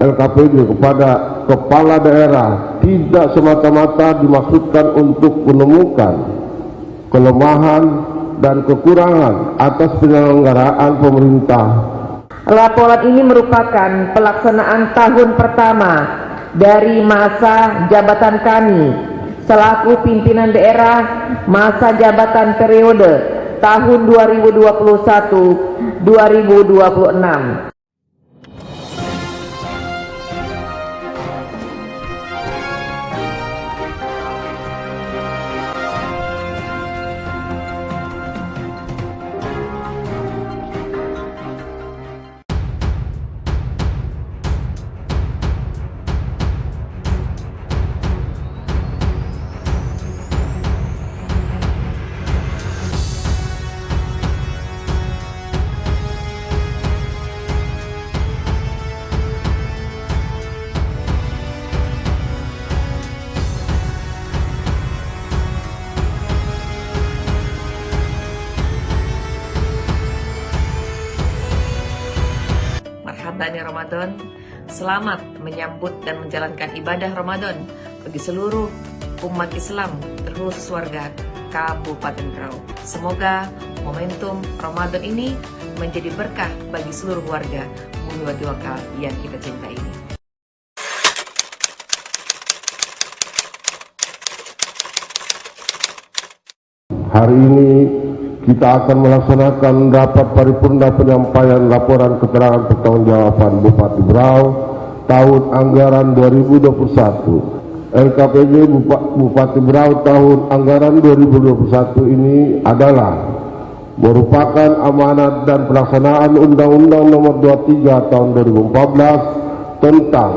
LKPD kepada kepala daerah tidak semata-mata dimaksudkan untuk menemukan kelemahan dan kekurangan atas penyelenggaraan pemerintah. Laporan ini merupakan pelaksanaan tahun pertama dari masa jabatan kami selaku pimpinan daerah masa jabatan periode tahun 2021-2026. Marhaban ya Ramadan, selamat menyambut dan menjalankan ibadah Ramadan bagi seluruh umat Islam terkhusus warga Kabupaten Berau. Semoga momentum Ramadan ini menjadi berkah bagi seluruh warga Bumi Wati Wakal yang kita cintai ini. Hari ini kita akan melaksanakan rapat paripurna penyampaian laporan keterangan pertanggungjawaban Bupati Berau tahun anggaran 2021. LKPD Bupati Berau tahun anggaran 2021 ini adalah merupakan amanat dan pelaksanaan Undang-Undang Nomor 23 Tahun 2014 tentang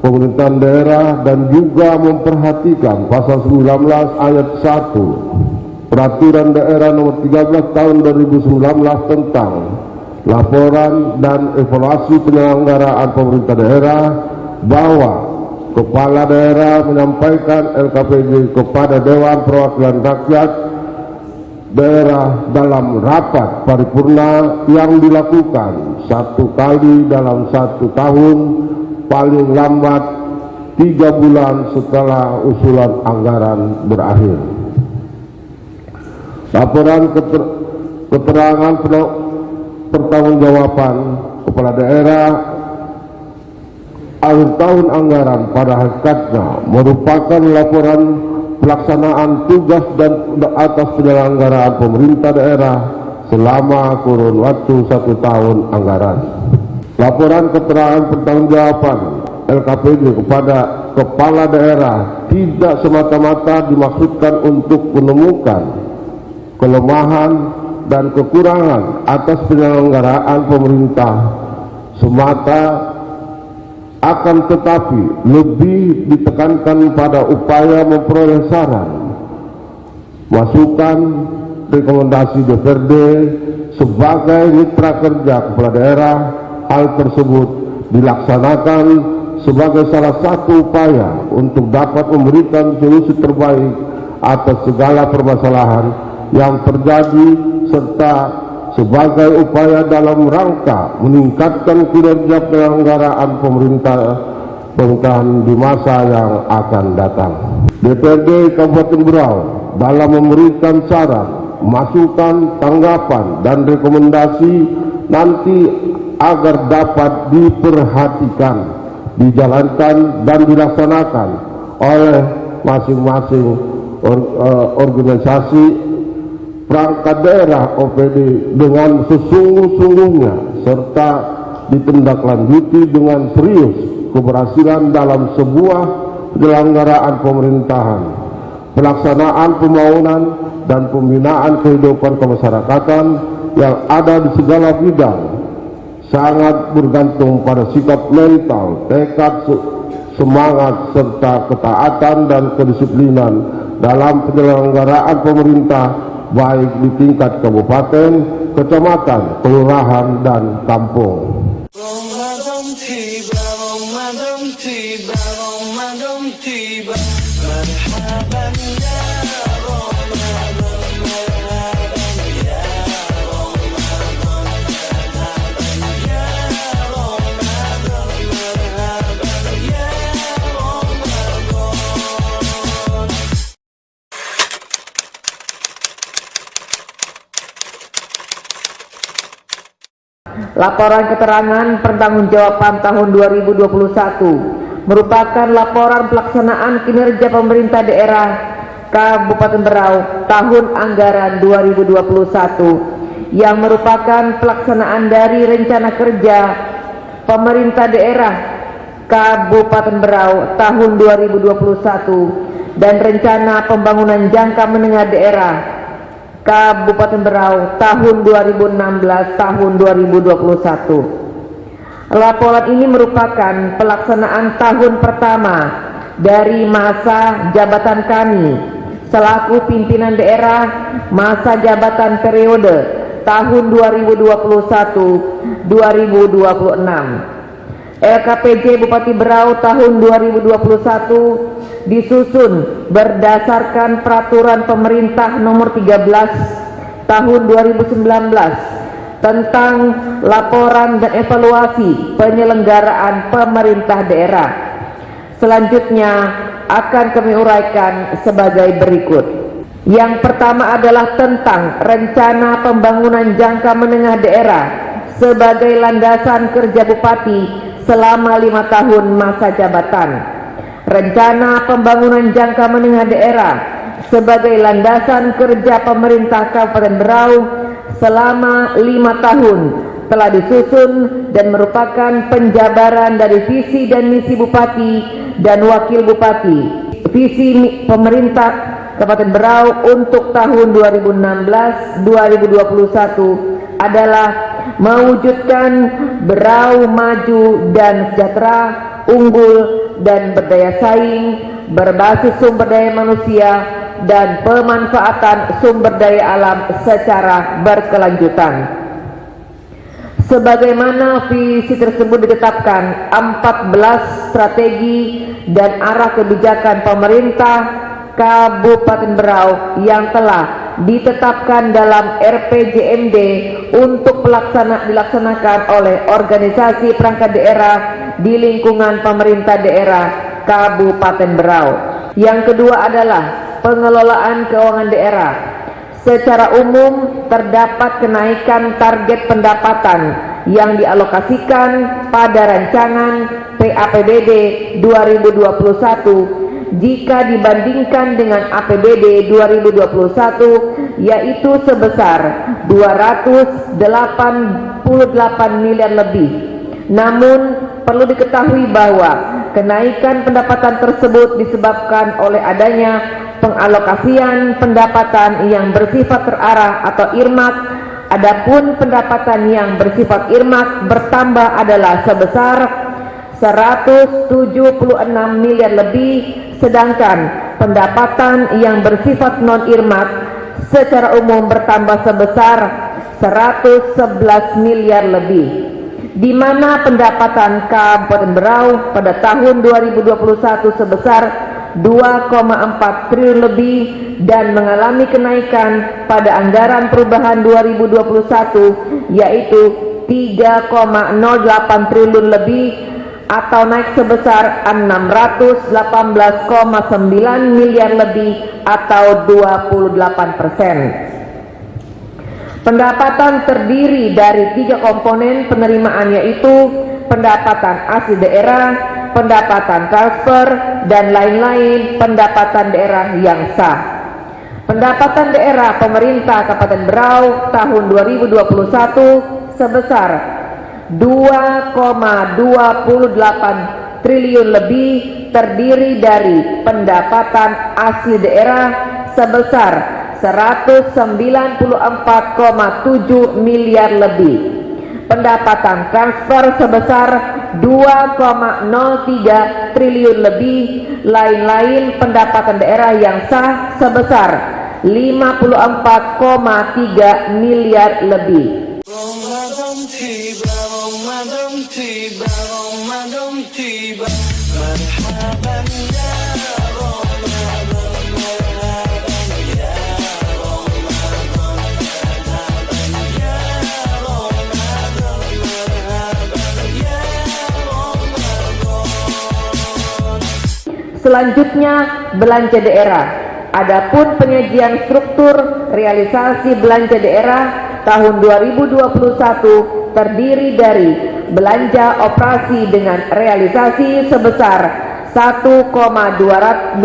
pemerintahan daerah dan juga memperhatikan Pasal 19 Ayat 1 Peraturan Daerah Nomor 13 Tahun 2019 tentang laporan dan evaluasi penyelenggaraan pemerintah daerah, bahwa kepala daerah menyampaikan LKPD kepada Dewan Perwakilan Rakyat daerah dalam rapat paripurna yang dilakukan 1 kali dalam 1 tahun, paling lambat 3 bulan setelah usulan anggaran berakhir. Laporan keterangan pertanggungjawaban kepala daerah akhir tahun anggaran pada hakikatnya merupakan laporan pelaksanaan tugas dan atas penyelenggaraan pemerintah daerah selama kurun waktu 1 tahun anggaran. Laporan keterangan pertanggungjawaban LKPD kepada kepala daerah tidak semata-mata dimaksudkan untuk menemukan kelemahan dan kekurangan atas penyelenggaraan pemerintah semata, akan tetapi lebih ditekankan pada upaya memperoleh saran, masukan, rekomendasi DPRD sebagai mitra kerja kepala daerah. Hal tersebut dilaksanakan sebagai salah satu upaya untuk dapat memberikan solusi terbaik atas segala permasalahan yang terjadi, serta sebagai upaya dalam rangka meningkatkan kinerja penyelenggaraan pemerintahan di masa yang akan datang. DPRD Kabupaten Berau dalam memberikan saran, masukan, tanggapan, dan rekomendasi nanti agar dapat diperhatikan, dijalankan, dan dilaksanakan oleh masing-masing organisasi perangkat daerah OPD dengan sesungguh-sungguhnya, serta ditindaklanjuti dengan serius keberhasilan dalam sebuah penyelenggaraan pemerintahan, pelaksanaan pembangunan dan pembinaan kehidupan kemasyarakatan yang ada di segala bidang, sangat bergantung pada sikap mental, tekad, semangat, serta ketaatan dan kedisiplinan dalam penyelenggaraan pemerintah, baik di tingkat kabupaten, kecamatan, kelurahan, dan kampung. Laporan keterangan pertanggungjawaban tahun 2021 merupakan laporan pelaksanaan kinerja pemerintah daerah Kabupaten Berau tahun anggaran 2021 yang merupakan pelaksanaan dari rencana kerja pemerintah daerah Kabupaten Berau tahun 2021 dan rencana pembangunan jangka menengah daerah Kabupaten Berau tahun 2016 tahun 2021. Laporan ini merupakan pelaksanaan tahun pertama dari masa jabatan kami selaku pimpinan daerah masa jabatan periode tahun 2021-2026. LKPJ Bupati Berau tahun 2021 disusun berdasarkan peraturan pemerintah nomor 13 tahun 2019 tentang laporan dan evaluasi penyelenggaraan pemerintah daerah. Selanjutnya akan kami uraikan sebagai berikut. Yang pertama adalah tentang rencana pembangunan jangka menengah daerah sebagai landasan kerja bupati selama 5 tahun masa jabatan. Rencana pembangunan jangka menengah daerah sebagai landasan kerja pemerintah Kabupaten Berau selama 5 tahun telah disusun dan merupakan penjabaran dari visi dan misi bupati dan wakil bupati. Visi pemerintah Kabupaten Berau untuk tahun 2016-2021 adalah mewujudkan Berau maju dan sejahtera, unggul dan berdaya saing, berbasis sumber daya manusia dan pemanfaatan sumber daya alam secara berkelanjutan. Sebagaimana visi tersebut ditetapkan 14 strategi dan arah kebijakan pemerintah Kabupaten Berau yang telah ditetapkan dalam RPJMD untuk dilaksanakan oleh organisasi perangkat daerah di lingkungan pemerintah daerah Kabupaten Berau. Yang kedua adalah pengelolaan keuangan daerah. Secara umum terdapat kenaikan target pendapatan yang dialokasikan pada rancangan PAPBD 2021 jika dibandingkan dengan APBD 2021, yaitu sebesar 288 miliar lebih. Namun perlu diketahui bahwa kenaikan pendapatan tersebut disebabkan oleh adanya pengalokasian pendapatan yang bersifat terarah atau irmak. Adapun pendapatan yang bersifat irmak bertambah adalah sebesar 176 miliar lebih, sedangkan pendapatan yang bersifat non-irmak secara umum bertambah sebesar 111 miliar lebih, di mana pendapatan Kabupaten Berau pada tahun 2021 sebesar 2,4 triliun lebih dan mengalami kenaikan pada anggaran perubahan 2021 yaitu 3,08 triliun lebih atau naik sebesar 618,9 miliar lebih atau 28%. Pendapatan terdiri dari 3 komponen penerimaan yaitu pendapatan asli daerah, pendapatan transfer, dan lain-lain pendapatan daerah yang sah. Pendapatan daerah pemerintah Kabupaten Berau tahun 2021 sebesar 2,28 triliun lebih terdiri dari pendapatan asli daerah sebesar 194,7 miliar lebih, pendapatan transfer sebesar 2,03 triliun lebih, lain-lain pendapatan daerah yang sah sebesar 54,3 miliar lebih. Selanjutnya belanja daerah. Adapun penyajian struktur realisasi belanja daerah tahun 2021 terdiri dari belanja operasi dengan realisasi sebesar 1,275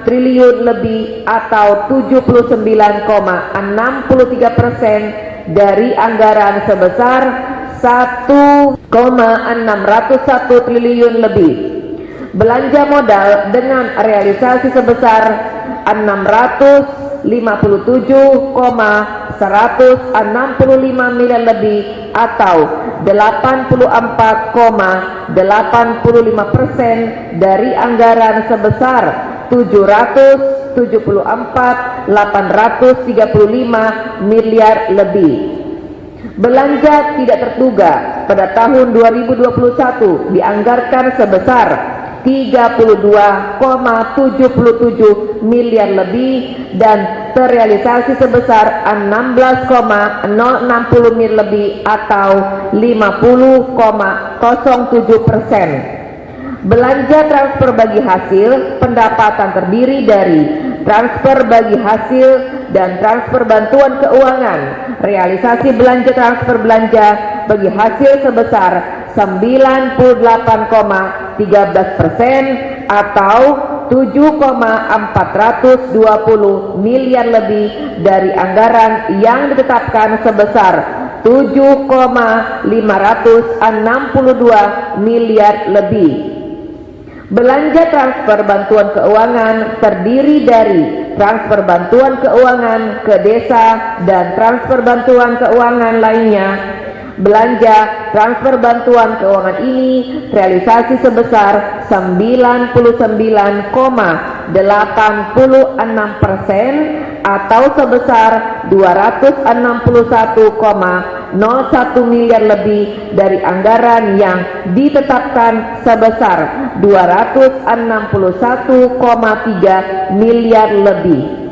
triliun lebih atau 79,63% dari anggaran sebesar 1,601 triliun lebih. Belanja modal dengan realisasi sebesar 657,165 miliar lebih atau 84,85% dari anggaran sebesar 774,835 miliar lebih. Belanja tidak terduga pada tahun 2021 dianggarkan sebesar 32,77 miliar lebih dan terrealisasi sebesar 16,060 miliar lebih atau 50,07%. Belanja transfer bagi hasil pendapatan terdiri dari transfer bagi hasil dan transfer bantuan keuangan. Realisasi belanja transfer belanja bagi hasil sebesar 98,13% atau 7,420 miliar lebih dari anggaran yang ditetapkan sebesar 7,562 miliar lebih. Belanja transfer bantuan keuangan terdiri dari transfer bantuan keuangan ke desa dan transfer bantuan keuangan lainnya. Belanja transfer bantuan keuangan ini realisasi sebesar 99,86% atau sebesar 261,01 miliar lebih dari anggaran yang ditetapkan sebesar 261,3 miliar lebih.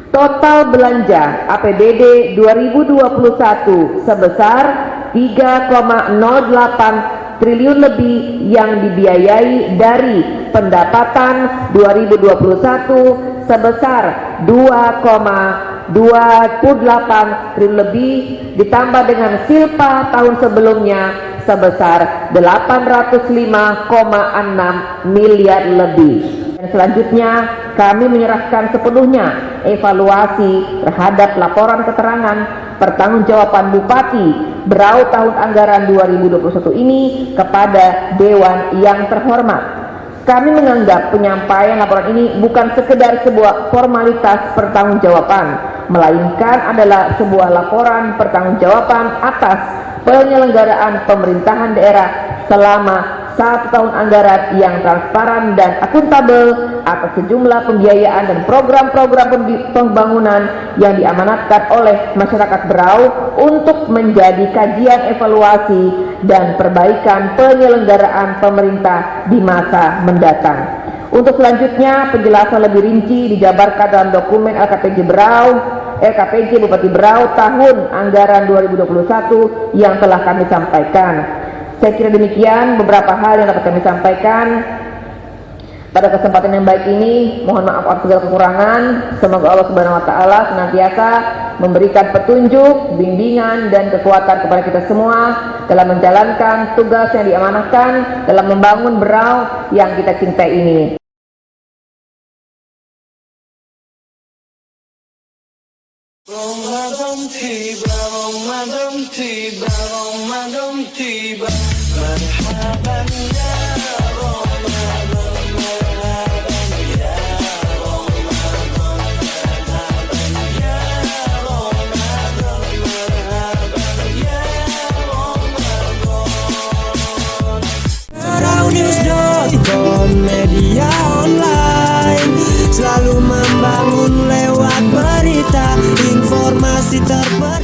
Total belanja APBD 2021 sebesar 3,08 triliun lebih yang dibiayai dari pendapatan 2021 sebesar 2,28 triliun lebih ditambah dengan silpa tahun sebelumnya sebesar 805,6 miliar lebih. Dan selanjutnya kami menyerahkan sepenuhnya evaluasi terhadap laporan keterangan pertanggungjawaban Bupati Berau tahun anggaran 2021 ini kepada Dewan yang terhormat. Kami menganggap penyampaian laporan ini bukan sekedar sebuah formalitas pertanggungjawaban, melainkan adalah sebuah laporan pertanggungjawaban atas penyelenggaraan pemerintahan daerah selama 1 tahun anggaran yang transparan dan akuntabel atas sejumlah pembiayaan dan program-program pembangunan yang diamanatkan oleh masyarakat Berau untuk menjadi kajian evaluasi dan perbaikan penyelenggaraan pemerintah di masa mendatang. Untuk selanjutnya penjelasan lebih rinci dijabarkan dalam dokumen LKPJ Bupati Berau tahun anggaran 2021 yang telah kami sampaikan. Saya kira demikian beberapa hal yang dapat kami sampaikan pada kesempatan yang baik ini. Mohon maaf atas segala kekurangan. Semoga Allah Subhanahu wa taala senantiasa memberikan petunjuk, bimbingan dan kekuatan kepada kita semua dalam menjalankan tugas yang diamanahkan dalam membangun Berau yang kita cintai ini. Ramadan tiba, Ramadan tiba, Ramadan tiba. Marhaban ya Ramadan, marhaban ya Ramadan, marhaban ya Ramadan, marhaban ya Ramadan. Beraunews.com, media online selalu membangun lewat berita, informasi terpercaya.